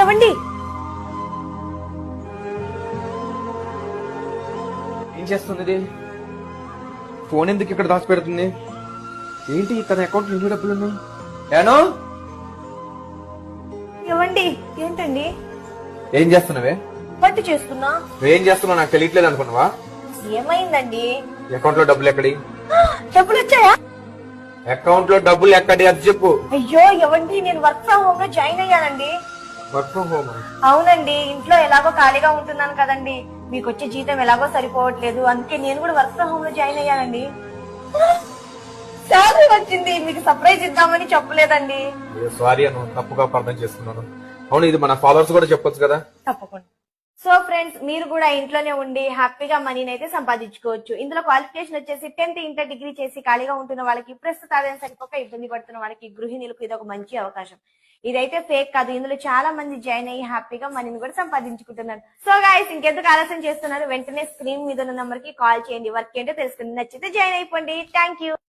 ఎవండి ఏం చేస్తుంది ఇది? ఫోన్ ఎందుకు ఇక్కడ దాచిపెడుతుంది? ఏంటి తన అకౌంట్ ఎన్ని డబ్బులు ఉన్నాయి? ఏనో ఎవండి ఏంటండి? ఏం చేస్తున్నావే? పట్టు చేస్తున్నా. నువ్వేం చేస్తున్నావు నాకు తెలియట్లేదు అనుకున్నావా? ఏమైందండి? అకౌంట్ లో డబ్బులు ఎక్కడి? డబ్బులు వచ్చాయా? అకౌంట్ లో డబ్బులు ఎక్కడి అది చెప్పు. అయ్యో ఎవండి, నేను వర్క్ ఫ్రం హోమ్ లో జాయిన్ అయ్యానండి. Work from home? అవునండి, ఇంట్లో ఎలాగో ఖాళీగా ఉంటున్నాను కదండి, మీకు వచ్చే జీతం ఎలాగో సరిపోవట్లేదు, అందుకే నేను కూడా వర్క్ ఫ్రం హోమ్ లో జాయిన్ అయ్యానండి. శాలరీ వచ్చింది, మీకు సర్ప్రైజ్ ఇద్దామని చెప్పలేదండి. సారీ అను, తప్పుగా అర్థం చేసుకున్నాను. అవును, ఇది మన ఫాలోవర్స్ కూడా చెప్పొచ్చు కదా. తప్పకుండా. సో ఫ్రెండ్స్, మీరు కూడా ఇంట్లోనే ఉండి హ్యాపీగా మనీని అయితే సంపాదించుకోవచ్చు. ఇందులో క్వాలిఫికేషన్ వచ్చేసి 10th ఇంటర్ డిగ్రీ చేసి ఖాళీగా ఉంటున్న వాళ్ళకి, ప్రస్తుత ఆదాయం సరిపోక ఇబ్బంది పడుతున్న వాళ్ళకి, గృహిణులకు ఇది ఒక మంచి అవకాశం. ఇదైతే ఫేక్ కాదు, ఇందులో చాలా మంది జాయిన్ అయ్యి హ్యాపీగా మనీని కూడా సంపాదించుకుంటున్నారు. సో గైస్, ఇంకెందుకు ఆలస్యం చేస్తున్నారు? వెంటనే స్క్రీన్ మీద ఉన్న నంబర్ కి కాల్ చేయండి. వర్క్ ఏంటో తెలుసుకుని నచ్చితే జాయిన్ అయిపోండి. Thank you.